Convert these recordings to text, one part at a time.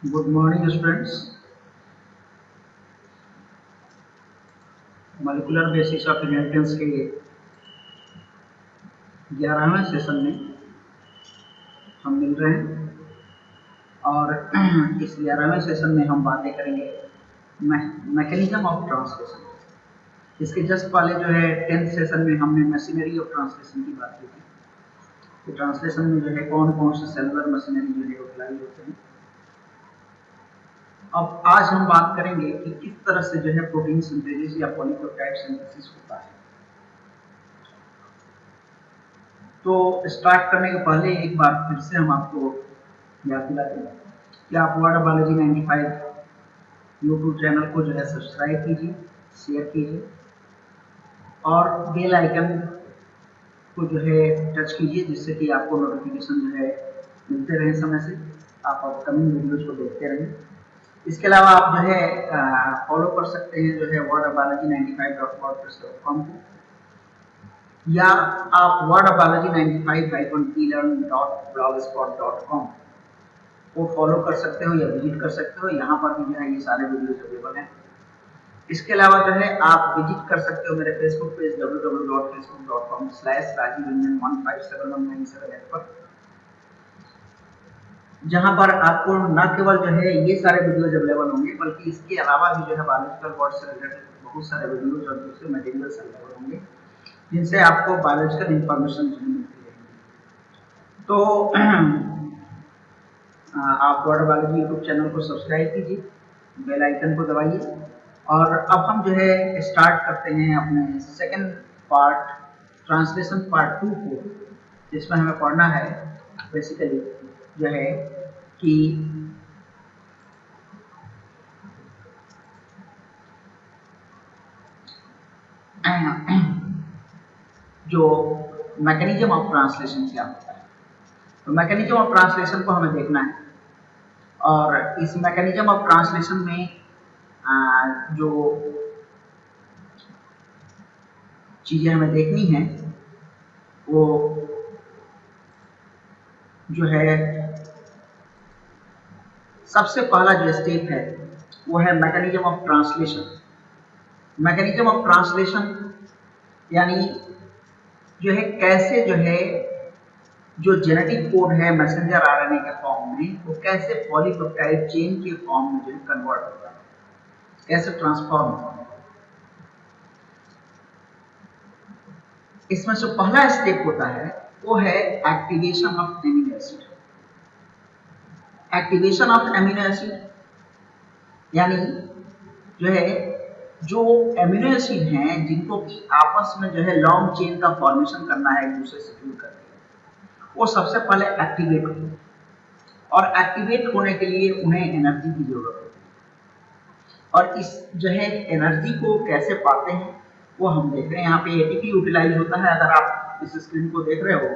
Good morning students. Molecular basis of inheritance के 11वें session में हम मिल रहे हैं और इस 11वें सेशन में हम बातें करेंगे मैकेनिज्म ऑफ ट्रांसलेशन। इसके जस्ट पहले जो है 10th सेशन में हमने मशीनरी ऑफ ट्रांसलेशन की बात की थी कि ट्रांसलेशन में जो है कौन कौन से सेलुलर मशीनरी जो है यूटिलाइज होते हैं। अब आज हम बात करेंगे कि किस तरह से जो है प्रोटीन सिंथेसिस या पॉलीपेप्टाइड सिंथेसिस होता है। तो स्टार्ट करने के पहले एक बार फिर से हम आपको याद दिला दें कि आप वर्ड बायोलॉजी 95 यूट्यूब चैनल को जो है सब्सक्राइब कीजिए, शेयर कीजिए और बेल आइकन को जो है टच कीजिए, जिससे कि आपको नोटिफिकेशन जो है मिलते रहे समय से, आप अपकमिंग वीडियोज को देखते रहें। इसके अलावा आप जो है फॉलो कर सकते हैं जो है वर्ड बायोलॉजी 95.wordpress.com को, या आप वर्ड बायोलॉजी 95-elearn.blogspot.com को फॉलो कर सकते हो या विजिट कर सकते हो। यहाँ पर भी जो है ये सारे वीडियोज अवेलेबल हैं। इसके अलावा जो है आप विजिट कर सकते हो मेरे फेसबुक पेज www.facebook.com/rajiv1571978 पर, जहां पर आपको न केवल जो है ये सारे वीडियोज अवेलेबल होंगे, बल्कि इसके अलावा भी जो है बायोलॉजिकल वर्ड से रिलेटेड बहुत सारे वीडियोज और दूसरे मटेरियल्स अवेलेबल होंगे, जिनसे आपको बायोलॉजिकल इंफॉर्मेशन मिलती रहेगी। तो आप वर्ड बायोलॉजी यूट्यूब चैनल को सब्सक्राइब कीजिए, बेल आइकन को दबाइए और अब हम जो है स्टार्ट करते हैं अपने सेकंड पार्ट, ट्रांसलेशन पार्ट 2 को, जिसमें हमें पढ़ना है बेसिकली जो है कि जो मैकेनिज्म ऑफ ट्रांसलेशन क्या होता है। तो मैकेनिज्म ऑफ ट्रांसलेशन को हमें देखना है और इस मैकेनिज्म ऑफ ट्रांसलेशन में जो चीजें हमें देखनी है वो जो है सबसे पहला जो स्टेप है वो है mechanism of translation. Mechanism of translation यानी जो है कैसे जो है जो जेनेटिक कोड है मैसेंजर आरएनए के फॉर्म में, वो कैसे पॉलीपेप्टाइड चेन के फॉर्म में जो कन्वर्ट होता है, कैसे ट्रांसफॉर्म होता है। इसमें जो पहला स्टेप होता है वो है activation of amino acid. Activation of amino acid यानी जो है जो एमिनो एसिड हैं जिनको कि आपस में जो है लॉन्ग चेन का फॉर्मेशन करना है एक दूसरे से जुड़ करके, वो सबसे पहले एक्टिवेट होते हैं और एक्टिवेट होने के लिए उन्हें एनर्जी की जरूरत होती है। और इस जो है एनर्जी को कैसे पाते हैं वो हम देख रहे हैं। यहाँ पे एटीपी यूटिलाइज होता है। अगर आप इस स्क्रीन को देख रहे हो,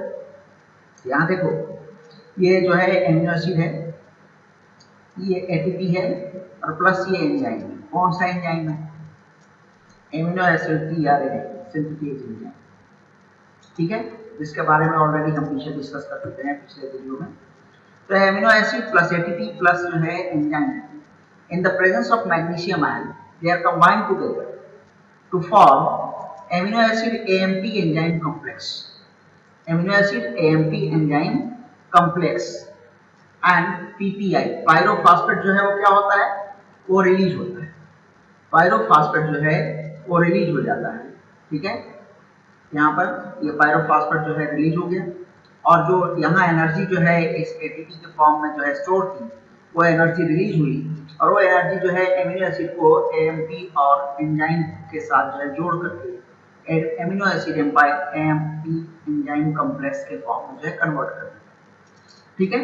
यहाँ देखो ये जो है एमिनो एसिड है, ये एटीपी है और प्लस ये एंजाइम है। कौन सा एंजाइम है? Amino acid tRNA synthetase enzyme, ठीक है, जिसके बारे में ऑलरेडी हम पीछे डिस्कस कर चुके हैं पिछले वीडियो में। तो amino acid plus ATP plus जो है enzyme, in the presence of magnesium ion, they are combined together to form amino acid AMP enzyme complex. Amino acid AMP enzyme complex and PPI, pyrophosphate जो है वो क्या होता है, वो release होता है। पायरोफॉस्फेट जो है वो रिलीज हो जाता है, ठीक है। यहाँ पर ये पायरोफॉस्फेट जो है रिलीज हो गया और जो यहाँ एनर्जी जो है इस एटीपी के फॉर्म में जो है स्टोर थी, वो एनर्जी रिलीज हुई और वो एनर्जी जो है एमिनो एसिड को एएमपी और एंजाइम के साथ जो है जोड़ करके amino acid AMP enzyme complex के फॉर्म में जो है कन्वर्ट कर दिया, ठीक है।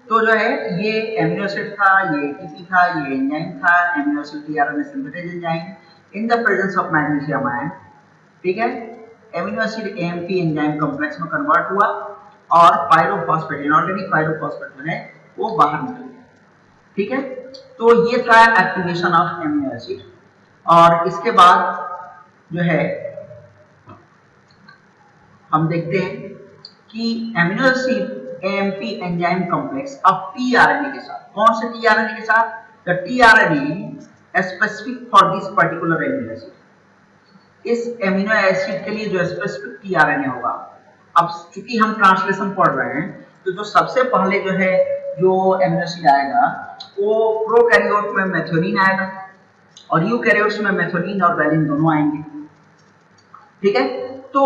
तो जो है ये एमिनो एसिड था, ये एटीपी था, ये एंजाइम था, amino acid tRNA synthetase enzyme in the presence of magnesium ion, ठीक है। Amino acid AMP enzyme complex में कन्वर्ट हुआ और पायरोफॉस्फेट, इनऑर्गेनिक पायरोफॉस्फेट जो है वो बाहर निकल गया, ठीक है। तो ये था एक्टिवेशन ऑफ एमिनो एसिड। और इसके बाद जो है हम देखते हैं कि amino acid AMP enzyme complex of tRNA के साथ। कौन से tRNA के साथ? The tRNA specific for this particular amino acid. इस एमिनो एसिड के लिए जो स्पेसिफिक tRNA होगा, अब चूंकि हम ट्रांसलेशन पढ़ रहे हैं तो जो सबसे पहले जो है जो एमिनो एसिड आएगा वो प्रोकैरियोट में मेथियोनिन आएगा और यूकैरियोट्स में मेथियोनिन और वैलिन दोनों आएंगे। ठीक है, तो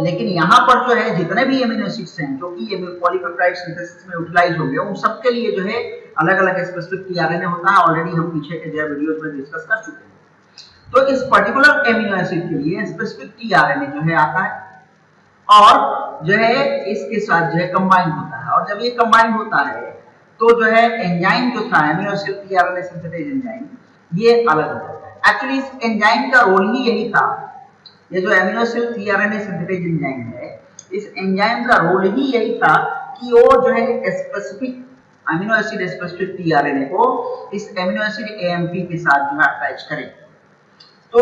लेकिन यहाँ पर जो है जितने भी एमिनो एसिड्स हैं जो कि पॉलीपेप्टाइड सिंथेसिस में यूटिलाइज हो गए, उन सबके लिए जो है अलग अलग स्पेसिफिक tRNA होता है। ऑलरेडी हम पीछे के जो वीडियोस में डिस्कस कर चुके हैं। तो इस पर्टिकुलर एमिनो एसिड के लिए स्पेसिफिक tRNA जो है आता है और जो है इसके साथ जो है कंबाइन होता है, और जब ये कंबाइन होता है तो जो है एंजाइम जो था amino acid tRNA synthetase enzyme, ये अलग होता है। एक्चुअली इस एंजाइम का रोल ही यही था, ये जो amino acid tRNA synthetase enzyme है, इस एंजाइम का रोल ही यही था कि वो जो है specific amino acid specific tRNA को इस एमिनो एसिड AMP के साथ जो है अटैच करे। तो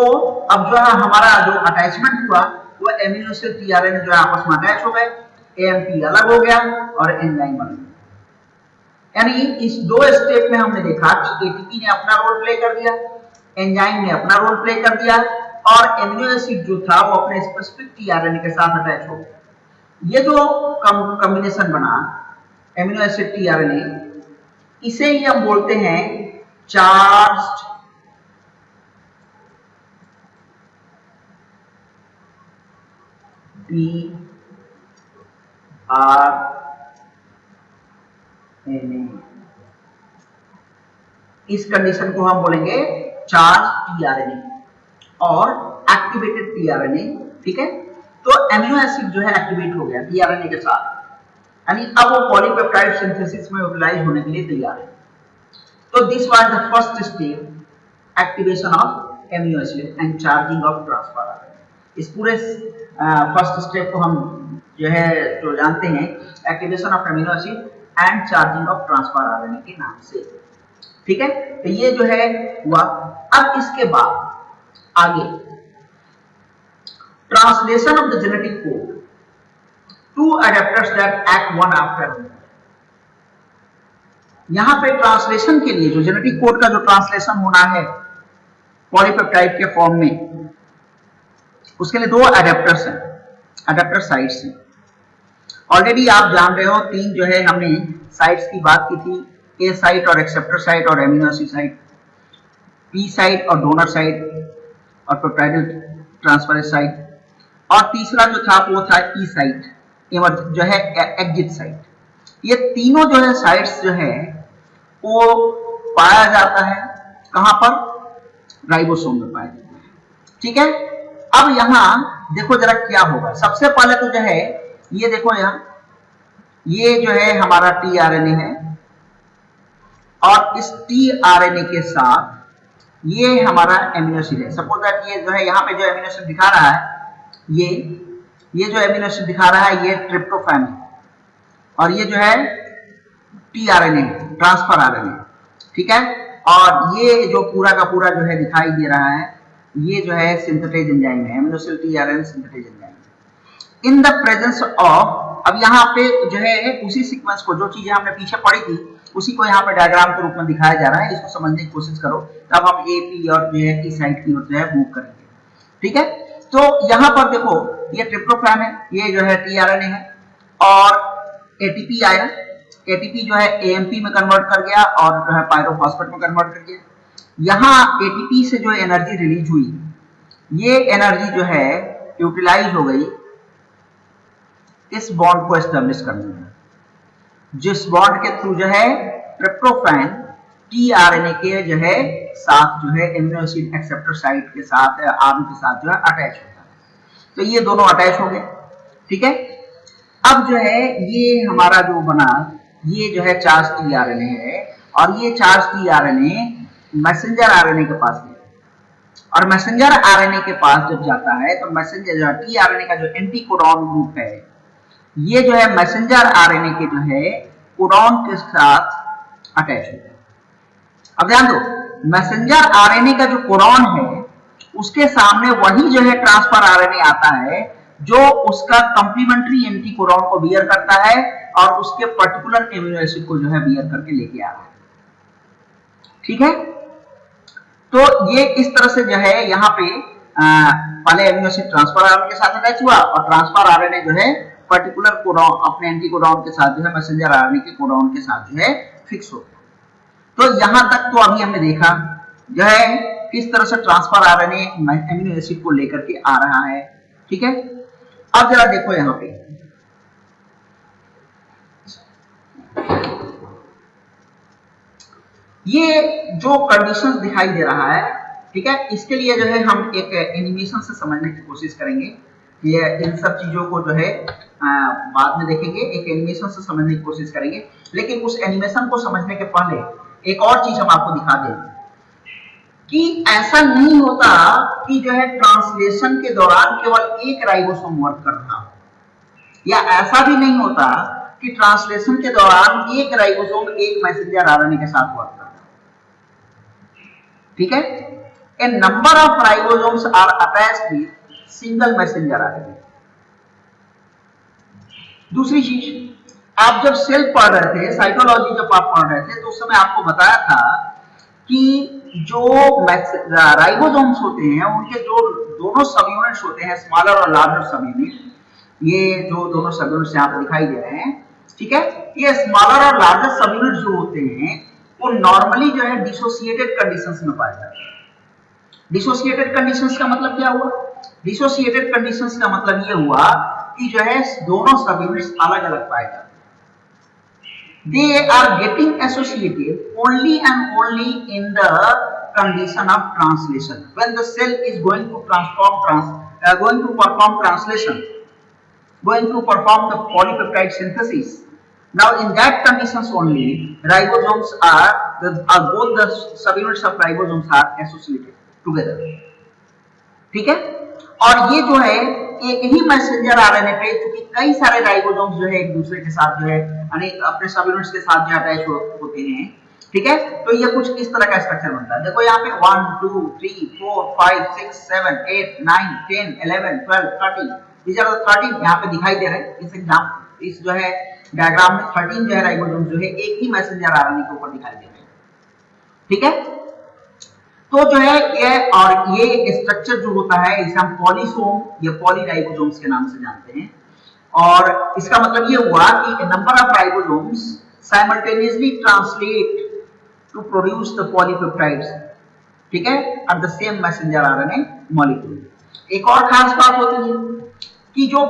अब जो है हमारा जो अटैचमेंट हुआ वो एमिनो एसिड tRNA जो है आपस में अटैच हो गए, AMP अलग हो गया और एंजाइम अलग। यानी इस दो स्टेप में हमने देखा कि ATP ने अपना रोल प्ले कर दिया, एंजाइम ने अपना रोल प्ले कर दिया और एमिनो एसिड जो था वो अपने स्पेसिफिक tRNA के साथ अटैच हो गया। ये जो कॉम्बिनेशन बना एमिनो एसिड tRNA, इसे ही हम बोलते हैं चार्ज्ड tRNA। इस कंडीशन को हम बोलेंगे चार्ज tRNA और एक्टिवेटेड tRNA। ठीक है, तो एमिनो एसिड जो है एक्टिवेट हो गया tRNA के साथ, यानी अब वो पॉलीपेप्टाइड सिंथेसिस में यूटिलाइज होने के लिए तैयार है। तो this was the first step, activation of amino acid and charging of transfer RNA। इस पूरे फर्स्ट स्टेप को हम जो है जो जानते हैं activation of amino acid and charging of transfer RNA के नाम से। ठीक है, तो ये जो है हुआ। अब इसके बाद आगे translation of the genetic code to adaptors that act one after another. यहां पे ट्रांसलेशन के लिए जो जेनेटिक कोड का जो ट्रांसलेशन होना है पॉलीपेप्टाइड के फॉर्म में, उसके लिए दो अडेप्टर्स हैं, अडेप्टर साइट्स हैं। ऑलरेडी आप जान रहे हो, तीन जो है हमने साइट्स की बात की थी, ए साइट और एक्सेप्टर साइट और amino acid site, P site और डोनर साइट और पेप्टाइडल ट्रांसफरेज साइट, और तीसरा जो था वो था ई साइट जो है एग्जिट साइट। ये तीनों जो है साइट्स जो है वो पाया जाता है कहां पर? राइबोसोम में पाया जाता है। ठीक है, अब यहां देखो जरा क्या होगा। सबसे पहले तो जो है ये देखो यहां, ये जो है हमारा tRNA है और इस tRNA के साथ ये हमारा एमिनो एसिड है। सपोज दैट ये जो है यहाँ पे जो एमिनो एसिड दिखा रहा है, ये जो एमिनो एसिड दिखा रहा है ये ट्रिप्टोफैन है और ये जो है tRNA ट्रांसफर RNA। ठीक है, और ये जो पूरा का पूरा जो है दिखाई दे रहा है ये जो है सिंथेटेज एंजाइम है, amino acid tRNA synthetase enzyme. In the presence of, अब यहाँ पे जो है उसी सीक्वेंस को, जो चीजें हमने पीछे पढ़ी थी उसी को यहाँ पे डायग्राम के रूप में दिखाया जा रहा है। इसको समझने की कोशिश करो, तब हम AP और जो है ई साइट की ओर जो है मूव करेंगे। ठीक है, तो यहाँ पर देखो ये ट्रिप्टोफैन है, ये जो है tRNA है और ATP आया, ATP जो है AMP में कन्वर्ट कर गया और जो है पायरोफॉस्फेट में कन्वर्ट कर गया। यहाँ ATP से जो एनर्जी रिलीज हुई, ये एनर्जी जो है यूटिलाइज हो गई इस बॉन्ड को एस्टेब्लिश करने में, जिस बॉन्ड के थ्रू जो है ट्रिप्टोफैन tRNA के जो है साथ जो है एमिनो एसिड एक्सेप्टर साइट के साथ आर्म के साथ जो है अटैच होता है। तो ये दोनों अटैच हो गए। ठीक है, अब जो है ये हमारा जो बना ये जो है चार्ज tRNA है और ये चार्ज tRNA मैसेंजर RNA के पास गया और मैसेंजर RNA के पास जब जाता है तो मैसेंजर tRNA का जो एंटीकोडॉन ग्रुप है ये जो है मैसेंजर RNA के जो है कोडॉन के साथ अटैच होता है। अब ध्यान दो, मैसेंजर RNA का जो कोडॉन है उसके सामने वही जो है ट्रांसफर RNA आता है जो उसका कंप्लीमेंट्री एंटीकोडॉन को बियर करता है और उसके पर्टिकुलर एमिनो एसिड को जो है बियर करके लेके आ रहा है। ठीक है, तो ये इस तरह से जो है यहाँ पे पहले एमिनो एसिड ट्रांसफर आरएनए के साथ अटैच हुआ और ट्रांसफर आरएनए जो है पर्टिकुलर कोडॉन अपने एंटी कोडॉन के साथ जो है मैसेंजर आरएनए के कोडॉन के साथ जो है फिक्स हो गया। तो यहां तक तो अभी हमने देखा जो है किस तरह से ट्रांसफर आरएनए एमिनो एसिड को लेकर के आ रहा है। ठीक है, अब जरा देखो यहां पे ये जो कंडीशंस दिखाई दे रहा है, ठीक है, इसके लिए जो है हम एक एनिमेशन से समझने की कोशिश करेंगे। ये इन सब चीजों को जो है बाद में देखेंगे, एक एनिमेशन से समझने की कोशिश करेंगे। लेकिन उस एनिमेशन को समझने के पहले एक और चीज हम आपको दिखा दें कि ऐसा नहीं होता कि जो है ट्रांसलेशन के दौरान केवल एक राइबोसोम वर्क कर रहा हो, या ऐसा भी नहीं होता कि ट्रांसलेशन के दौरान एक राइबोसोम एक मैसेंजर आरएनए के साथ वर्क कर रहा हो। ठीक है, a number of ribosomes are attached with single messenger RNA. दूसरी चीज, आप जब सेल पढ़ रहे थे, साइटोलॉजी जब आप पढ़ रहे थे, तो उस समय आपको बताया था कि जो राइबोसोम्स होते हैं उनके जो दोनों सब यूनिट्स होते हैं, स्मॉलर और लार्जर सब यूनिट, ये जो दोनों सब यूनिट्स यहाँ पे दिखाई दे रहे हैं, ठीक है, ये स्मॉलर और लार्जर सब यूनिट्स जो होते हैं वो नॉर्मली जो है डिसोसिएटेड कंडीशंस में पाए जाते हैं। डिसोसिएटेड कंडीशंस का मतलब क्या हुआ? डिसोसिएटेड कंडीशंस का मतलब ये हुआ कि जो है दोनों सब यूनिट्स अलग अलग पाए जाते हैं। They are getting associated only and only in the condition of translation. When the cell is going to going to perform translation, going to perform the polypeptide synthesis. Now, in that conditions only, ribosomes both the subunits of ribosomes are associated together. ठीक है, और ये जो है एक ही messenger RNA पे क्योंकि कई सारे राइबोसोम्स जो है एक दूसरे के साथ जो है अपने सब यूनिट्स के साथ जो अटैच होते हैं। ठीक है, तो ये कुछ इस तरह का स्ट्रक्चर बनता है। देखो यहाँ पे 1 2 3 4 5 6 7 8 9 10 11 12 13 these are the 13 यहाँ पे दिखाई दे रहे हैं। इस जो है डायग्राम में 13 जो है राइबोसोम्स जो है एक ही मैसेंजर आरएनए के ऊपर दिखाई दे रहे हैं। ठीक है, तो जो है ये और ये स्ट्रक्चर जो होता है इसे हम पॉलीसोम या पॉलीराइबोसोम्स के नाम से जानते हैं। और इसका मतलब ये हुआ कि number of ribosomes simultaneously translate to produce the polypeptides, ठीक है, at the same messenger RNA molecule. एक और खास बात होती है कि जो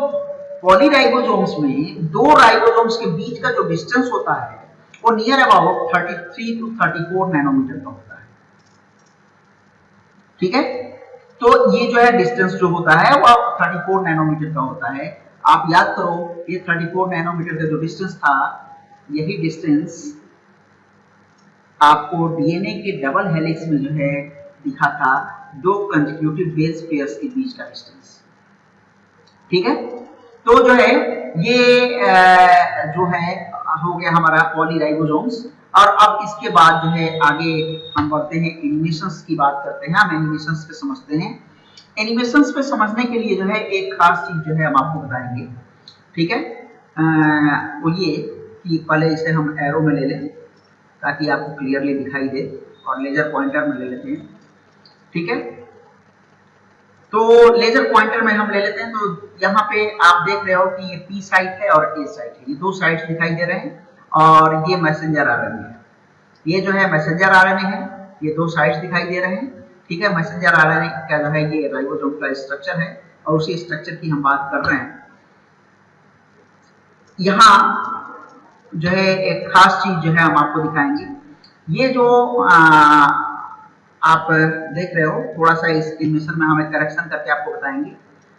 पॉलीराइबोसोम्स में दो राइबोसोम्स के बीच का जो डिस्टेंस होता है वो नियर अबाउट 33 टू 34 नैनोमीटर का होता है। ठीक है, तो ये जो है डिस्टेंस जो होता है वो 34 नैनोमीटर का होता है। आप याद करो ये 34 नैनोमीटर का जो डिस्टेंस था, यही डिस्टेंस आपको डीएनए के डबल हेलिक्स में जो है दिखा था दो कंसेक्यूटिव बेस पेयर्स के बीच का डिस्टेंस। ठीक है, तो जो है ये जो है हो गया हमारा पॉलीराइबोसोम्स। और अब इसके बाद जो है आगे हम बढ़ते हैं, एनिमेशंस की बात करते हैं। हम एनिमेशंस पे समझते हैं। एनिमेशंस पे समझने के लिए जो है एक खास चीज जो है हम आपको बताएंगे। ठीक है, वो ये कि पहले इसे हम एरो में ले लें ताकि आपको क्लियरली दिखाई दे, और लेजर पॉइंटर में ले लेते हैं। ठीक है, तो लेजर पॉइंटर में हम ले लेते हैं। तो यहाँ पे आप देख रहे हो कि ये पी साइट है और ए साइट है, ये दो साइट्स दिखाई दे रहे हैं, और ये मैसेंजर आरएनए है। ये जो है मैसेंजर आरएनए है, ये दो साइट्स दिखाई दे रहे हैं। ठीक है, मैसेंजर आरएनए का जो है ये राइबोसोम का स्ट्रक्चर है, और उसी स्ट्रक्चर की हम बात कर रहे हैं। यहाँ जो है एक खास चीज जो है हम आपको दिखाएंगे। ये जो आप देख रहे हो, थोड़ा सा इस एनिमेशन में हम एक करेक्शन करके आपको बताएंगे।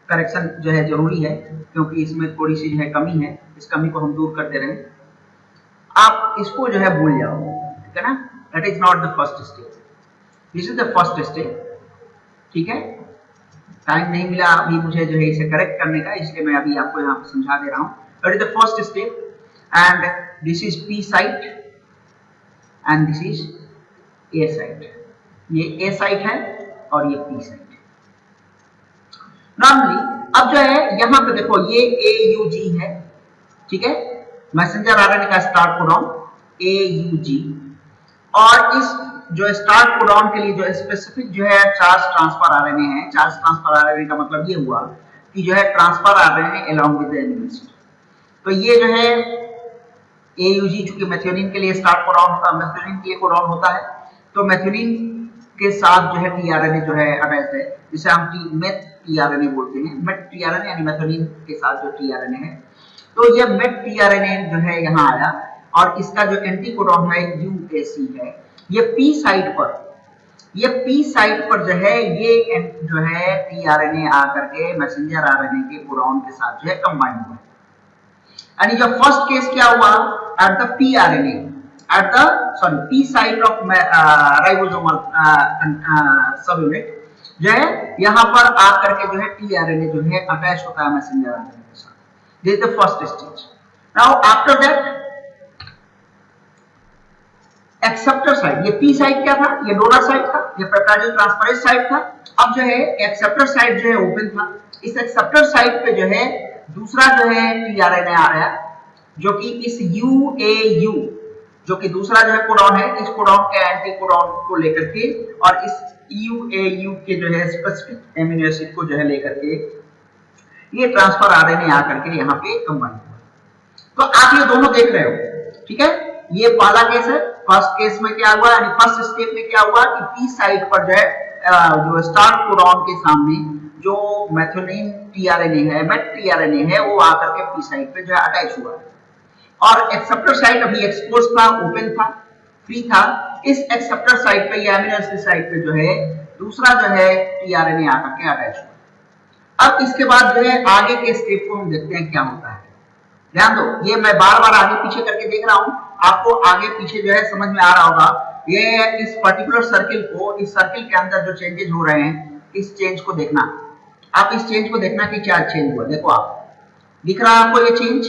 करेक्शन जो है जरूरी है क्योंकि इसमें थोड़ी सी जो है कमी है, इस कमी को हम दूर कर दे रहे हैं। आप इसको जो है भूल जाओ, ठीक है ना, that is not the first step, this is the first step. ठीक है, टाइम नहीं मिला अभी मुझे जो है इसे करेक्ट करने का, इसलिए मैं अभी आपको यहाँ पे समझा दे रहा हूँ। That is the first step, and this is P site and this is a site. ये ए साइट है और ये पी साइट है। नॉर्मली अब जो है यहाँ पे देखो ये AUG है, ठीक है, मैसेंजर आरएनए का स्टार्ट कोडॉन AUG, और इस जो स्टार्ट कोडॉन के लिए जो स्पेसिफिक जो है चार्ज ट्रांसफर आरएनए है, चार्ज ट्रांसफर आरएनए का मतलब ये हुआ कि जो है transfer RNA along with the amino acid. तो ये जो है AUG चूंकि मेथियोनिन के लिए स्टार्ट कोडॉन होता है, मेथियोनिन के लिए कोडॉन होता है, तो मेथियोनिन के साथ जो है टीआरएनए जो है अटैच है, जिसे हम मेथ टीआरएनए बोलते हैं। मेथ टीआरएनए यानी मेथियोनिन के साथ जो टीआरएनए है, तो ये मेथ टीआरएनए जो है यहाँ आया, और इसका जो एंटी कोडॉन है UAC है, ये P साइड पर, ये P साइड पर जो है ये जो है टीआरएनए आकर के मैसेंजर आरएनए के कोडॉन के साथ जो है कंबाइन हुआ। यानी जो फर्स्ट केस क्या हुआ, at the P RNA, at the P site of ribosomal सब यूनिट जो है यहाँ पर आकर के जो है टीआरएनए जो है अटैच होता है मैसेंजर आरएनए के साथ। This is the first stage. Now after that acceptor site, ये P साइट क्या था, ये डोनर साइट था, ये पेप्टाइड ट्रांसफरेज साइट था। अब जो है एक्सेप्टर साइट जो है ओपन था। इस एक्सेप्टर साइट पे जो है दूसरा जो है टीआरएनए आ रहा है, जो कि इस UAU जो कि दूसरा जो है कोडॉन है, इस कोडॉन के एंटी कोडॉन को लेकर के और इस UAU के जो है स्पेसिफिक एमिनो एसिड को जो है लेकर के ये ट्रांसफर आरएनए आकर के यहाँ पे कंबाइन हुआ। तो आप ये दोनों देख रहे हो, ठीक है। ये पहला केस है। फर्स्ट केस में क्या हुआ, यानी फर्स्ट स्टेप में क्या हुआ कि P साइट पर जो है जो स्टार्ट कोडॉन के सामने जो मेथियोनिन टीआरएनए है, मेथ टीआरएनए है, वो आकर के P साइट पे जो है अटैच हुआ, और एक्सेप्टर साइट अभी एक्सपोज था, ओपन था, फ्री था। इस एक्सेप्टर साइट पे या एमिनो एसिड साइट पे जो है दूसरा जो है टीआरएनए आकर के अटैच हुआ। अब इसके बाद जो है आगे के स्टेप को हम देखते हैं क्या होता है। ध्यान दो, ये मैं बार बार आगे पीछे करके देख रहा हूं, आपको आगे पीछे जो है समझ में आ रहा होगा। ये इस पर्टिकुलर सर्किल को, इस सर्किल के अंदर जो चेंजेस हो रहे हैं, इस चेंज को देखना, आप इस चेंज को देखना कि क्या चेंज हुआ। देखो आप, दिख रहा है आपको ये चेंज,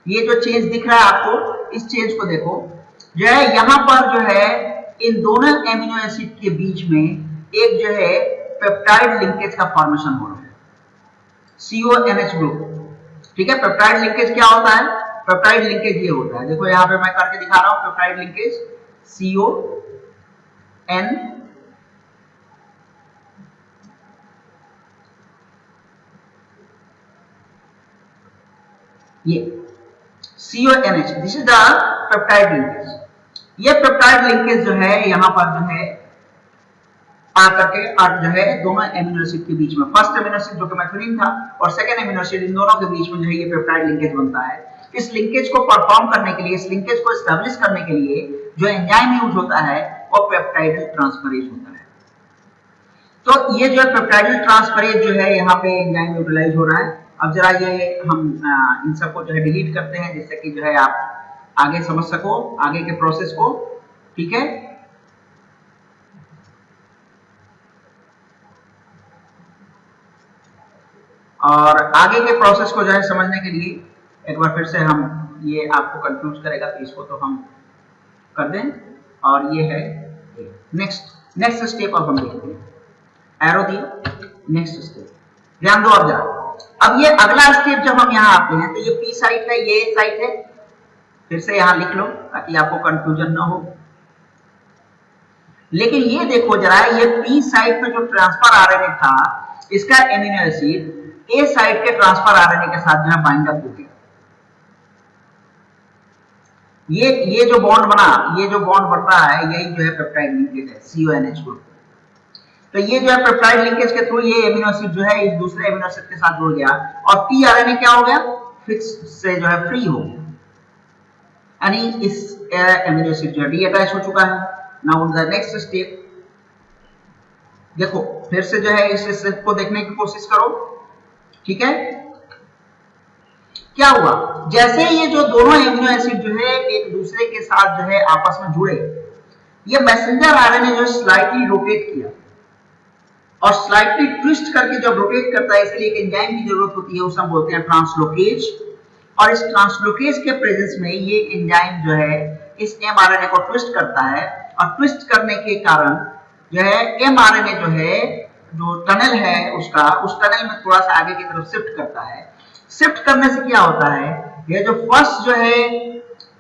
ये जो चेंज दिख रहा है आपको, इस चेंज को देखो। जो है यहाँ पर जो है इन दोनों एमिनो एसिड के बीच में एक जो है पेप्टाइड लिंकेज का फॉर्मेशन हो रहा है, CONH ग्रुप, ठीक है। पेप्टाइड लिंकेज क्या होता है, पेप्टाइड लिंकेज ये होता है, देखो यहाँ पे मैं करके दिखा रहा हूं। पेप्टाइड लिंकेज CON ये CONH, this is the peptide linkage. ये पेप्टाइड लिंकेज जो है यहाँ पर जो है आकर के जो है दोनों एमिनो एसिड के बीच में, फर्स्ट एमिनो एसिड जो कि मेथियोनिन था और सेकंड एमिनो एसिड, इन दोनों के बीच में जो है ये पेप्टाइड लिंकेज बनता है। इस लिंकेज को परफॉर्म करने के लिए, इस लिंकेज को एस्टैब्लिश करने के लिए जो एंजाइम यूज होता है वो पेप्टाइड ट्रांसफरेज होता है। तो ये जो पेप्टाइड ट्रांसफरेज जो है यहाँ पे एंजाइम यूटिलाइज हो रहा है। अब जरा ये हम इन सबको जो है डिलीट करते हैं, जिससे कि जो है आप आगे समझ सको आगे के प्रोसेस को, ठीक है। और आगे के प्रोसेस को जो है समझने के लिए एक बार फिर से हम, ये आपको कंफ्यूज करेगा तो इसको तो हम कर दें। और ये है नेक्स्ट स्टेप। अब हम देखते हैं, एरो दिया, नेक्स्ट स्टेप, ध्यान दो अब जरा। अब ये अगला स्टेप जब हम यहाँ आते हैं तो ये P साइट है, ये साइट है, फिर से यहाँ लिख लो ताकि आपको कंफ्यूजन ना हो। लेकिन ये देखो जरा, ये P साइट पे जो ट्रांसफर आरएनए था, इसका एमिनो एसिड A साइट के ट्रांसफर आरएनए के साथ जो है बाइंड अप हो गया। ये जो बॉन्ड बना, ये जो बॉन्ड बन रहा है, यही जो है पेप्टाइड लिंकेज है, CONH ग्रुप। तो ये जो है पेप्टाइड लिंकेज के थ्रू ये एमिनो एसिड जो है इस दूसरे एमिनो एसिड के साथ जुड़ गया, और टीआरएनए क्या हो गया, फिक्स से जो है फ्री हो गया, यानी इस एमिनो एसिड जो है डीअटैच हो चुका है। नाउ द नेक्स्ट स्टेप देखो, फिर से जो है इस स्टेप को देखने की कोशिश करो, ठीक है। क्या हुआ, जैसे ये जो दोनों एमिनो एसिड जो है एक दूसरे के साथ जो है आपस में जुड़े, ये मैसेंजर आरएनए जो स्लाइटली रोटेट किया, और स्लाइटली ट्विस्ट करके जब रोटेट करता है, इसलिए एक एंजाइम की जरूरत होती है, उसे हम बोलते हैं ट्रांसलोकेज। और इस ट्रांसलोकेज के प्रेजेंस में ये एंजाइम जो है इस एमआरएनए को ट्विस्ट करता है, और ट्विस्ट करने के कारण जो है एमआरएनए जो है, जो टनल है उसका, उस टनल में थोड़ा सा आगे की तरफ शिफ्ट करता है। शिफ्ट करने से क्या होता है ये जो फर्स्ट जो है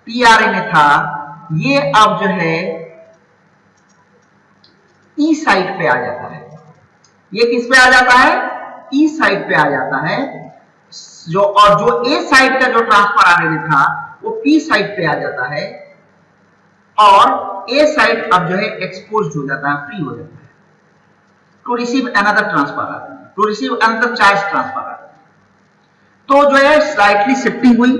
टीआरएनए था ये अब जो है ई साइट पे आ जाता है। ये किस पे आ जाता है? ई साइट पे आ जाता है। जो ए साइट का जो ट्रांसफर आरएनए था वो पी साइट पे आ जाता है और ए साइट अब जो है एक्सपोज हो जाता है, फ्री हो जाता है to receive another transfer RNA, to receive another charge transfer RNA. तो जो है स्लाइटली शिफ्टिंग हुई,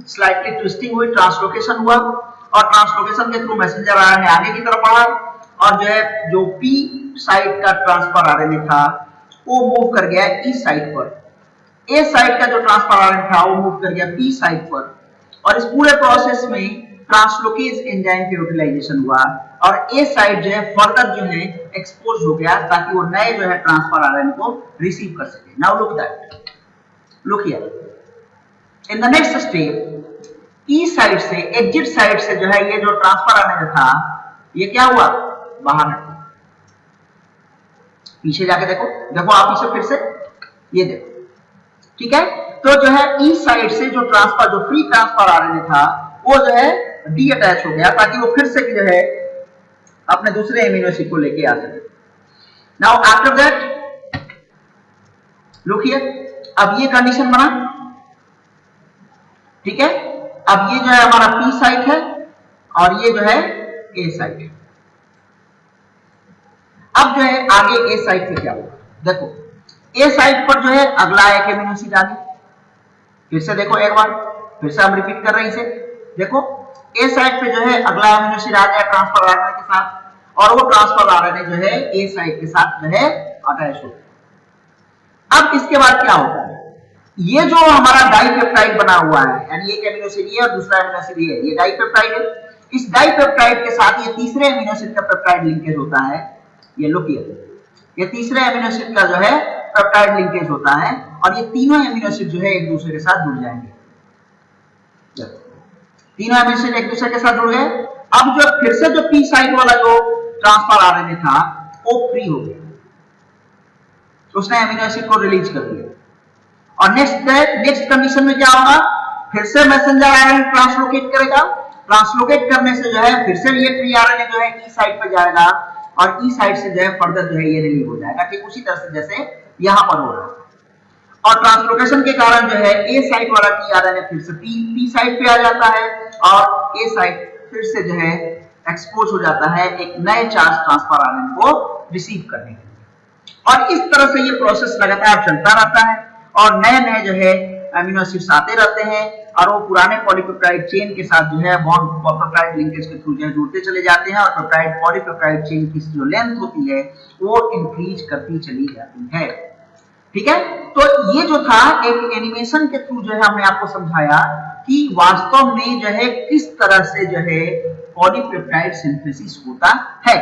स्लाइटली ट्विस्टिंग हुई, ट्रांसलोकेशन हुआ और ट्रांसलोकेशन के थ्रू मैसेंजर आरएनए आगे की तरफ बढ़ा और जो है जो पी साइट का ट्रांसफर आरएनए था वो मूव कर गया ई साइट पर। ए साइट का जो ट्रांसफर आरएनए था वो मूव कर गया पी साइट पर और इस पूरे प्रोसेस में ट्रांसलोकेज एंजाइम की यूटिलाइजेशन हुआ और ए साइट जो है फर्दर जो है एक्सपोज हो गया ताकि वो नए जो है ट्रांसफर आरएनए को रिसीव कर सके। Now look that, look here, in the next step E side से, एग्जिट साइड से जो है ये जो ट्रांसफर आरएनए था ये क्या हुआ? बाहर हट। पीछे जाके देखो, देखो आप इसे फिर से ये देखो, ठीक है। तो जो है ई साइड से जो ट्रांसफर, जो फ्री ट्रांसफर आरएनए था वो जो है डी अटैच हो गया ताकि वो फिर से जो है अपने दूसरे एमिनो एसिड को लेके आ सके। Now after that look here, अब ये कंडीशन बना, ठीक है। अब ये जो है हमारा पी साइट है और ये जो है ए साइट है। अब जो है आगे ए साइट पे क्या होगा? देखो ए साइट पर जो है अगला एक एमिनो एसिड आ गया। फिर से देखो एक बार, फिर से हम रिपीट कर रहे हैं इसे। देखो ए साइट पे जो है अगला एमिनो एसिड आ गया ट्रांसफर आरएनए के साथ और वो ट्रांसफर आरएनए जो है ए साइट के साथ जो है अटैच हो गया। अब इसके बाद क्या होता है? ये जो हमारा डाइपेप्टाइड बना हुआ है, यानी एक एमिनो एसिड ये और दूसरा एमिनो एसिड ये डाइपेप्टाइड है। इस डाइपेप्टाइड के साथ ये तीसरे एमिनो एसिड का पेप्टाइड लिंकेज होता है। ये लुक हियर, ये तीसरे एमिनो एसिड का जो है पेप्टाइड लिंकेज होता है और ये तीनों एमिनो एसिड जो है एक दूसरे के साथ जुड़ जाएंगे। तीनों एमिनो एसिड एक दूसरे के साथ जुड़ गए। अब जो फिर से जो पी साइट वाला जो ट्रांसफर आरएनए था वो फ्री हो गया, उसने एमिनो एसिड को रिलीज कर दिया और नेक्स्ट कंडीशन में क्या होगा? फिर से मैसेंजर आरएनए ट्रांसलोकेट करेगा। ट्रांसलोकेट करने से जो है फिर से ये फ्री आरएनए जो है ई साइट पे जाएगा और ई साइट से जो है फर्दर जो है ये रिलीव हो जाएगा, ठीक उसी तरह से जैसे यहां पर हो रहा है। और ट्रांसलोकेशन के कारण जो है ए साइट वाला टीआरएनए फिर से पी साइट पे आ जाता है और ए साइट फिर से जो है एक्सपोज हो जाता है एक नए चार्ज ट्रांसफर आरएनए को रिसीव करने के लिए। और इस तरह से ये प्रोसेस लगातार चलता रहता है और नए नए जो है अमीनो एसिड्स आते रहते हैं और वो पुराने पॉलीपेप्टाइड चेन के साथ जो है बॉन्ड पेप्टाइड लिंकेज के थ्रू जो है जुड़ते चले जाते हैं और पेप्टाइड पॉलीपेप्टाइड चेन की जो लेंथ होती है वो इंक्रीज करती चली जाती है, ठीक है। तो ये जो था एक एनिमेशन के थ्रू जो है हमने आपको समझाया कि वास्तव में जो है किस तरह से जो है पॉलीपेप्टाइड सिंथेसिस होता है।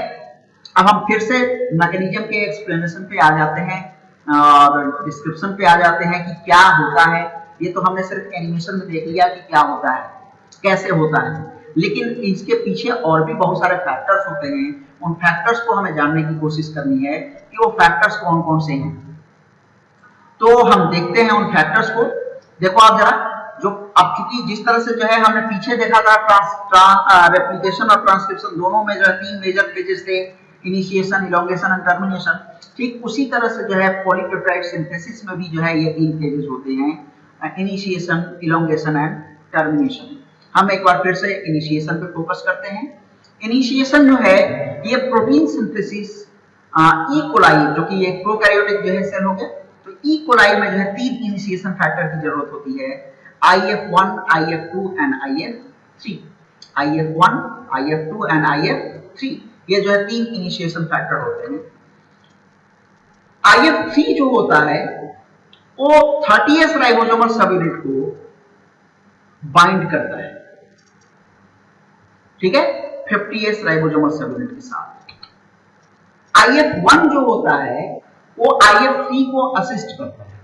अब हम फिर से मैकेनिज्म के एक्सप्लेनेशन पे आ जाते हैं और डिस्क्रिप्शन पे आ जाते हैं कि क्या होता है। ये तो हमने सिर्फ एनिमेशन में देख लिया कि क्या होता है, कैसे होता है, लेकिन इसके पीछे और भी बहुत सारे फैक्टर्स होते हैं। उन फैक्टर्स को हमें जानने की कोशिश करनी है कि वो फैक्टर्स कौन कौन से हैं। तो हम देखते हैं उन फैक्टर्स को। देखो आप जरा, जो अब चूंकि जिस तरह से जो है हमने पीछे देखा था रेप्लिकेशन और ट्रांसक्रिप्शन दोनों में जो है 3 मेजर फेजेस थे, इनिशिएशन, इलोंगेशन एंड टर्मिनेशन। ठीक उसी तरह से जो है पॉलीपेप्टाइड सिंथेसिस में भी जो है ये 3 फेजेस होते हैं, इनिशिएशन, इलोंगेशन एंड टर्मिनेशन। हम एक बार फिर से इनिशिएशन पे फोकस करते हैं। इनिशिएशन जो है ये प्रोटीन सिंथेसिस ई कोलाई, जो कि एक प्रोकैरियोटिक जो है सेल हो गया, तो ई कोलाई में जो है 3 इनिशिएशन फैक्टर की जरूरत होती है, IF1, IF2 and IF3। IF1, IF2 and IF3 ये जो है 3 इनिशिएशन फैक्टर होते हैं। IF3 जो होता है वो 30S राइबोसोमल सबयूनिट को बाइंड करता है, ठीक है, 50S राइबोसोमल सबयूनिट के साथ। IF1 जो होता है वो IF3 को असिस्ट करता है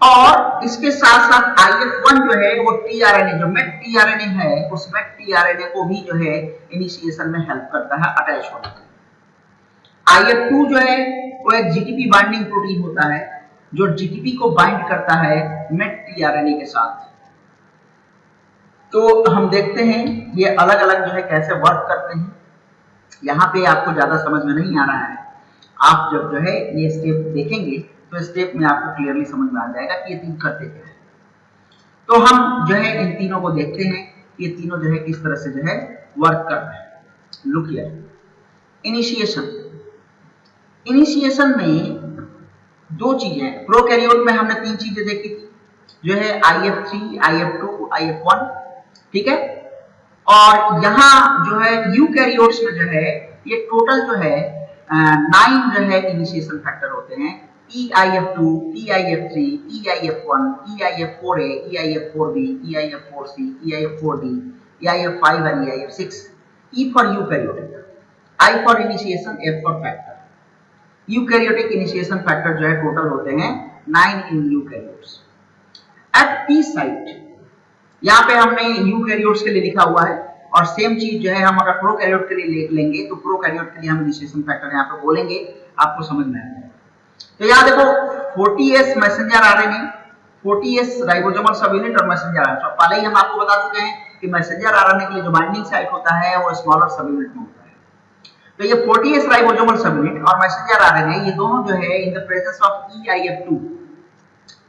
और इसके साथ साथ IF1 जो है वो टीआरएनए, जो मेट टीआरएनए है, उस मेट टीआरएनए को भी जो है इनिशिएशन में हेल्प करता है अटैच होने में। IF2 जो है वो एक GTP बाइंडिंग प्रोटीन होता है जो जीटीपी को बाइंड करता है मेट टीआरएनए के साथ। तो हम देखते हैं ये अलग अलग जो है कैसे वर्क करते हैं। यहाँ पे आपको ज्यादा समझ में नहीं आ रहा है, आप जब जो है ये स्टेप देखेंगे तो स्टेप में आपको क्लियरली समझ में आ जाएगा कि ये तीन करते क्या है। तो हम जो है इन तीनों को देखते हैं, ये तीनों जो है किस तरह से जो है वर्क कर रहे हैं। Look here, initiation. इनिशिएशन में दो चीजें, प्रोकैरियोट में हमने तीन चीजें देखी थी, जो है IF3, IF2, IF1, ठीक है। और यहाँ जो है यूकैरियोट्स में जो है ये टोटल जो है 9 जो है इनिशिएशन फैक्टर होते हैं। EIF2, EIF3, EIF1, EIF4A, EIF4B, EIF4C, EIF4D, EIF5 and EIF6। E for eukaryotic, I for initiation, F for factor। Eukaryotic initiation factor जो है टोटल होते हैं 9 in eukaryotes. At P site, यहाँ पे हमने यूकैरियोट्स के लिए लिखा हुआ है, और सेम चीज जो है हम अगर प्रोकैरियोट के लिए लेंगे तो प्रोकैरियोट के लिए हम इनिशिएशन फैक्टर यहाँ पे बोलेंगे, आपको समझ में आएगा। तो यहाँ देखो 40S messenger RNA, 40S ribosomal सब यूनिट और मैसेंजर आरएनए। तो पहले ही हम आपको बता चुके हैं कि मैसेंजर आरएनए के लिए जो बाइंडिंग साइट होता है वो स्मॉलर सब यूनिट में होता है। तो ये 40S राइबोसोमल सब यूनिट और मैसेंजर आरएनए ये दोनों जो है इन द प्रेजेंस ऑफ EIF2,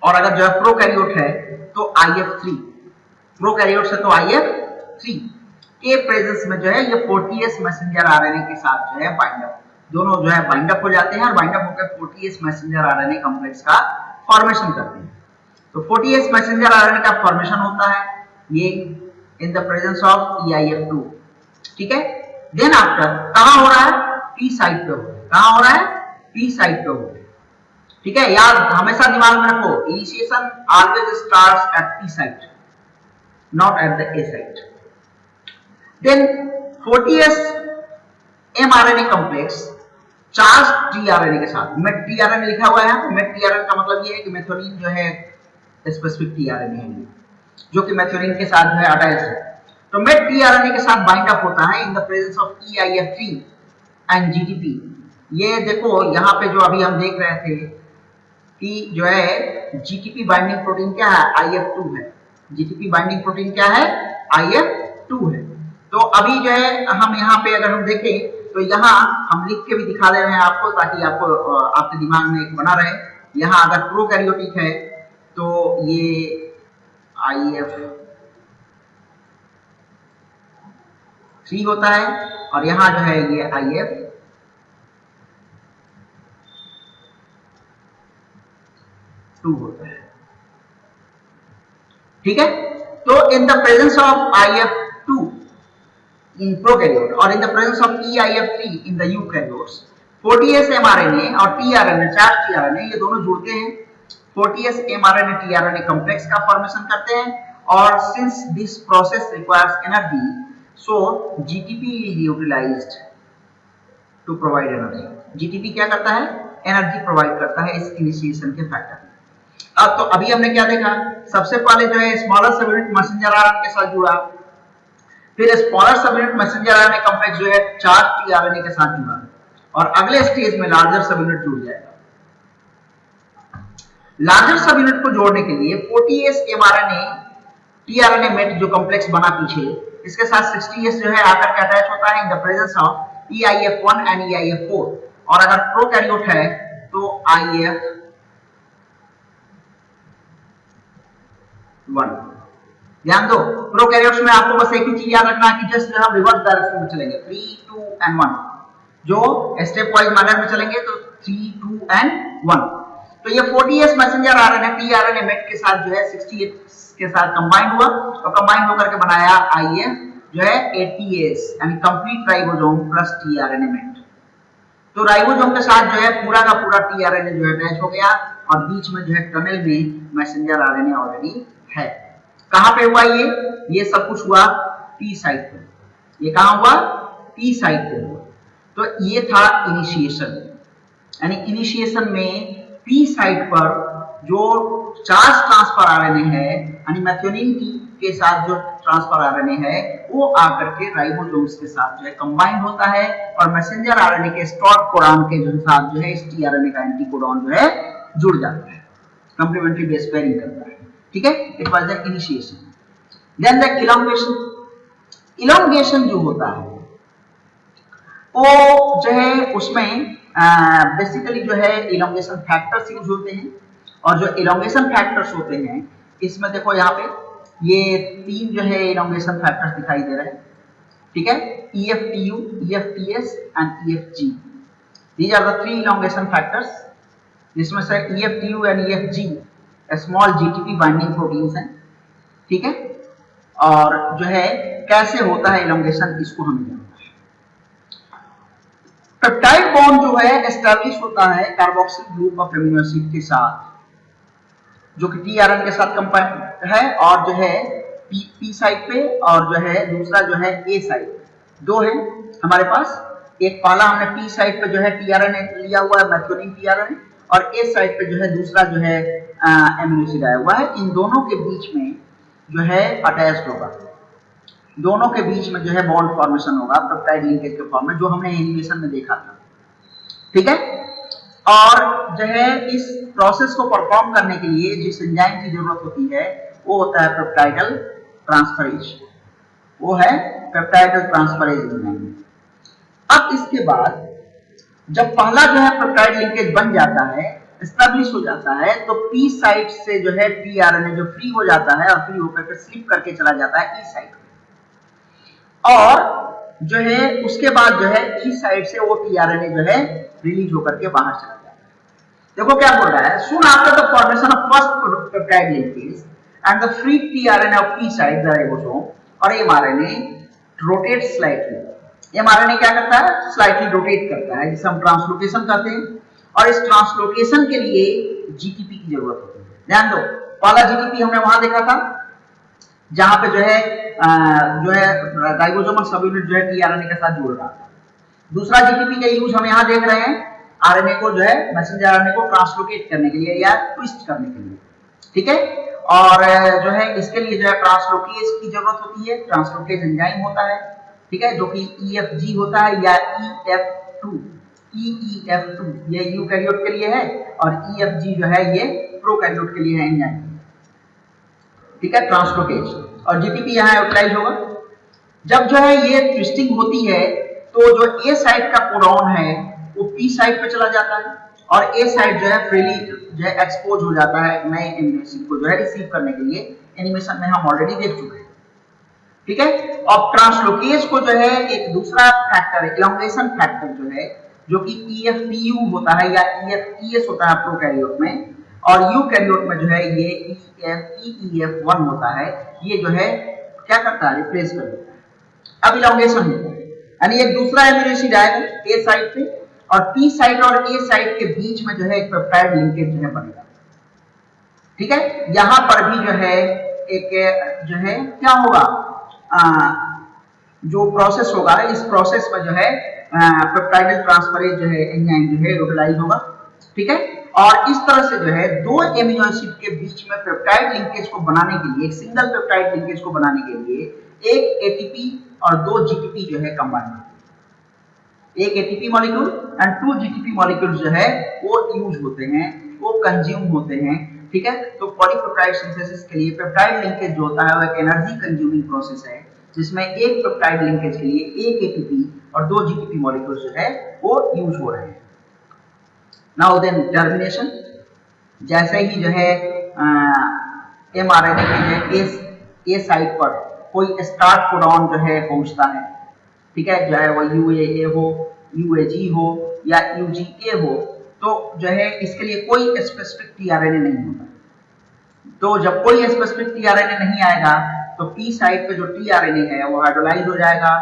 और अगर जो है प्रोकैरियोट है तो IF3, प्रोकैरियोट से तो IF3 के प्रेजेंस में जो है ये 40S मैसेंजर आरएनए के साथ जो है बाइंड अप, दोनों जो है बाइंड अप हो जाते हैं और बाइंड अप होकर 40S मैसेंजर आरएनए कॉम्प्लेक्स का फॉर्मेशन करते हैं। तो 40S मैसेंजर आरएनए का फॉर्मेशन होता है ये इन द प्रेजेंस ऑफ EIF2, ठीक है। देन आफ्टर कहां हो रहा है, P साइट पे हो रहा है। कहां हो रहा है, P साइट पे हो रहा है, ठीक है। याद हमेशा दिमाग में रखो, initiation always starts at P site, not at the A site. Then 40S mRNA complex charge tRNA के साथ, मेट tRNA लिखा हुआ है यहाँ पे। मेट tRNA का मतलब ये है कि मेथियोनिन जो है स्पेसिफिक tRNA है जो कि मेथियोनिन के साथ जो है अटैच है। तो मेट tRNA के साथ बाइंड अप होता है इन the presence of EIF3 and GTP। ये देखो यहाँ पे जो अभी हम देख रहे थे कि जो है GTP बाइंडिंग प्रोटीन क्या है, IF2 है। GTP बाइंडिंग प्रोटीन क्या है, IF2 है। तो अभी जो है हम यहाँ पे अगर हम देखें तो यहाँ हम लिख के भी दिखा दे रहे हैं आपको, ताकि आपको आपके दिमाग में एक बना रहे। यहाँ अगर प्रोकैरियोटिक है तो ये IF3 होता है, और यहाँ जो है ये IF2 होता है, ठीक है। तो इन the presence of IF2 in prokaryote और in the presence of EIF3 in the eukaryotes, 40S mRNA और tRNA, चार्ज tRNA ये दोनों जुड़ते हैं, 40S mRNA tRNA कॉम्प्लेक्स का फॉर्मेशन करते हैं। और since this process requires energy, so GTP is utilized to provide energy। GTP क्या करता है, एनर्जी प्रोवाइड करता है इस इनिशिएशन के फैक्टर। अब तो अभी हमने क्या देखा, सबसे पहले जो है स्मॉलर सब यूनिट मैसेंजर आरएनए के साथ जुड़ा, फिर स्मॉलर सब यूनिट मैसेंजर आरएनए कॉम्प्लेक्स जो है चार्ज tRNA के साथ जुड़ा, और अगले स्टेज में लार्जर सब यूनिट जुड़ जाएगा। लार्जर सब यूनिट को जोड़ने के लिए 40S mRNA tRNA मेट जो कॉम्प्लेक्स बना पीछे, इसके साथ 60S जो है आकर के अटैच होता है इन the presence of EIF1 and EIF4, और अगर प्रोकैरियोट है तो IF1। ध्यान दो, प्रोकैरियोट्स में आपको बस एक ही चीज याद रखना है कि जस्ट हम रिवर्स डायरेक्शन में चलेंगे, 3, 2 and 1। जो स्टेप वाइज मैनर में चलेंगे तो 3, 2 and 1। तो ये 40S messenger RNA tRNA met के साथ जो है 60S के साथ कंबाइंड हुआ, और कंबाइंड होकर के बनाया IF जो है 80S यानी complete ribosome plus tRNA met. तो राइबोसोम के साथ जो है पूरा का पूरा tRNA जो है अटैच हो गया, और बीच में जो है टनल में मैसेंजर आरएनए ऑलरेडी है। कहां पे हुआ ये सब कुछ हुआ P साइट पे। ये कहां हुआ, P साइट पे हुआ। तो ये था इनिशिएशन, यानी इनिशिएशन में P साइट पर जो चार्ज ट्रांसफर आरएनए है, यानी मेथियोनिन के साथ जो ट्रांसफर आरएनए है वो आकर के राइबोसोम्स के साथ जो है कंबाइंड होता है, और मैसेंजर आरएनए के स्टॉप कोडॉन के साथ जो है इस tRNA का एंटीकोडॉन जो है जुड़ जाता है। कंप्लीमेंट्री बेस पेयरिंग करता है, ठीक है। It was the initiation. Then the elongation. Elongation जो होता है वो जो है उसमें बेसिकली जो है इलोंगेशन फैक्टर्स यूज होते हैं, और जो इलोंगेशन फैक्टर्स होते हैं इसमें देखो यहाँ पे ये 3 जो है इलोंगेशन फैक्टर्स दिखाई दे रहे हैं, ठीक है। EFTU, EFTS and EFG, these are the 3 elongation factors, जिसमें से EFTU and EFG small GTP binding proteins हैं, ठीक है। और जो है कैसे होता है इलोंगेशन इसको हमें जानना है। पेप्टाइड बॉन्ड जो है एस्टैब्लिश होता है carboxyl group of amino acid के साथ, जो कि tRNA के साथ कंपाउंड है, और जो है P साइड पे, और जो है दूसरा जो है A साइड पे। दो है हमारे पास, एक पहला हमने P साइड पे जो है tRNA लिया हुआ है मैथ्योनिन tRNA, और A साइड पे जो है दूसरा जो है एमिनो एसिड आया हुआ है। इन दोनों के बीच में जो है अटैच्ड होगा, दोनों के बीच में जो है बॉन्ड फॉर्मेशन होगा पेप्टाइड लिंकेज के फॉर्म में, जो हमने एनिमेशन में देखा था, ठीक है। और जो है इस प्रोसेस को परफॉर्म करने के लिए जिस एंजाइम की जरूरत होती है वो होता है पेप्टाइडल ट्रांसफरेज, वो है पेप्टाइडल ट्रांसफरेज एंजाइम। अब इसके बाद जब पहला जो है पेप्टाइड लिंकेज बन जाता है, एस्टैब्लिश हो जाता है, तो P साइड से जो है tRNA जो फ्री हो जाता है और फ्री होकर के स्लिप करके चला जाता है E साइड, और जो है उसके बाद जो है E साइड से वो tRNA जो है रिलीज होकर के बाहर चला जाता है। देखो क्या बोल रहा है, soon after the formation of first peptide linkage and the free tRNA of P side, the ribosome और mRNA rotates slightly। mRNA क्या करता है, स्लाइटली रोटेट करता है, जिसे हम ट्रांसलोकेशन कहते हैं, और इस ट्रांसलोकेशन के लिए जीटीपी की जरूरत होती है। ध्यान दो, पहला जीटीपी हमने वहां देखा था जहां पे जो है राइबोसोमल सब यूनिट जो है tRNA के साथ जोड़ रहा था। दूसरा जीटीपी का यूज हम यहाँ देख रहे हैं आरएनए को जो है मैसेंजर आरएनए को ट्रांसलोकेट करने के लिए या ट्विस्ट करने के लिए, ठीक है। और जो है इसके लिए जो है ट्रांसलोकेज की जरूरत होती है, ट्रांसलोकेज एंजाइम होता है, ठीक है, जो कि EFG होता है या EF2, ये यूकैरियोट के लिए है, और EFG जो है ये प्रोकैरियोट के लिए है एंजाइम, ठीक है, ट्रांसलोकेज। और जीटीपी यहाँ यूटिलाइज होगा। जब जो है ये ट्विस्टिंग होती है तो जो ए साइड का कोडॉन है वो पी साइड पे चला जाता है, और ए साइड जो है फ्रीली जो है एक्सपोज हो जाता है नए एमिनो एसिड को जो है रिसीव करने के लिए। एनिमेशन में हम ऑलरेडी देख चुके हैं, ठीक है। और ट्रांसलोकेज को जो है एक दूसरा फैक्टर है, इलोंगेशन फैक्टर जो है, जो कि EFTU होता है या EFTS होता है प्रोकैरियोट में, और यूकैरियोट में जो है ये EEF1 होता है। ये जो है क्या करता है, रिप्लेस कर देता है। अब इलोंगेशन होता है, यानी एक दूसरा एमिनो एसिड आएगा ए साइड पे, और P साइड और A साइड के बीच में जो है एक पेप्टाइड लिंकेज जो है बनेगा, ठीक है। यहां पर भी जो है एक जो है क्या होगा, जो प्रोसेस होगा, इस प्रोसेस में जो है पेप्टाइडल ट्रांसफरेज जो है एंजाइम जो है यूटिलाइज होगा, ठीक है। और इस तरह से जो है दो एमिनो एसिड के बीच में पेप्टाइड लिंकेज को बनाने के लिए, एक सिंगल पेप्टाइड लिंकेज को बनाने के लिए एक ATP और दो GTP जो है कंबाइन होते हैं। एक ATP molecule and 2 GTP molecule जो है वो यूज होते हैं, वो कंज्यूम होते हैं, ठीक है। तो पॉलीपेप्टाइड सिंथेसिस के लिए पेप्टाइड लिंकेज जो होता है वो एक एनर्जी कंज्यूमिंग प्रोसेस है, जिसमें एक पेप्टाइड लिंकेज के लिए एक ATP और 2 GTP मॉलिक्यूल जो है वो यूज हो रहे हैं। नाउ देन टर्मिनेशन, जैसे ही जो है mRNA के ए साइट पर कोई स्टार्ट कोडॉन जो है पहुंचता है, ठीक है, चाहे वो UAA हो, UAG हो या UGA हो, तो जो है इसके लिए कोई स्पेसिफिक tRNA नहीं होता। तो जब कोई स्पेसिफिक tRNA नहीं आएगा तो P साइट पे जो tRNA है वो हाइड्रोलाइज हो जाएगा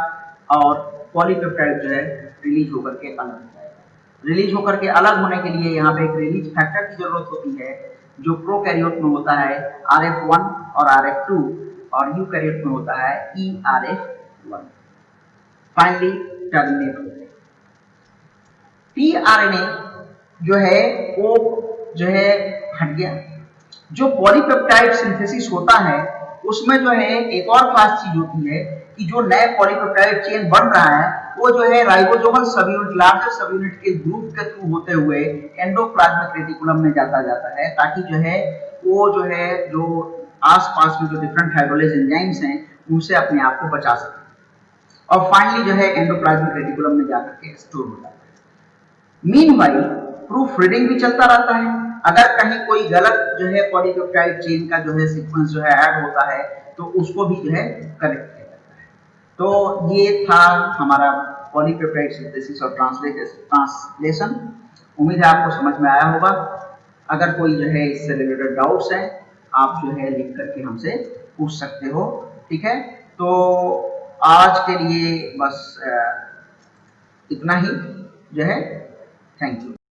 और पॉलीपेप्टाइड जो है रिलीज होकर के अलग हो जाएगा। रिलीज होकर के अलग होने के लिए यहाँ पे एक रिलीज फैक्टर की जरूरत होती है, जो प्रोकैरियोट में होता है RF1 और RF2, और यूकैरियोट में होता है ERF1। फाइनली टर्मिनेट होते हैं। tRNA जो है वो जो है हट गया। जो पॉलीपेप्टाइड सिंथेसिस होता है उसमें जो है एक और खास चीज होती है कि जो नए पॉलीपेप्टाइड चेन बन रहा है वो जो है राइबोसोमल सब यूनिट, लार्जर सब यूनिट के ग्रुप के थ्रू होते हुए एंडोप्लाज्मिक रेटिकुलम में जाता है, ताकि जो है वो जो है जो आसपास में जो डिफरेंट हाइड्रोलेज एंजाइम्स हैं उनसे अपने आप को बचा सके और फाइनली जो है एंडोप्लाज्मिक रेटिकुलम में जाकर के स्टोर हो जाता है। मीनवाइल प्रूफ रीडिंग भी चलता रहता है। अगर कहीं कोई गलत जो है पॉलीपेप्टाइड चेन का जो है सीक्वेंस जो है ऐड होता है तो उसको भी जो है करेक्ट किया जाता है। तो ये था हमारा पॉलीपेप्टाइड सिंथेसिस और ट्रांसलेशन। उम्मीद है आपको समझ में आया होगा। अगर कोई जो है इससे रिलेटेड डाउट्स हैं आप जो है लिख करके हमसे पूछ सकते हो। ठीक है, तो आज के लिए बस इतना ही जो है। Thank you.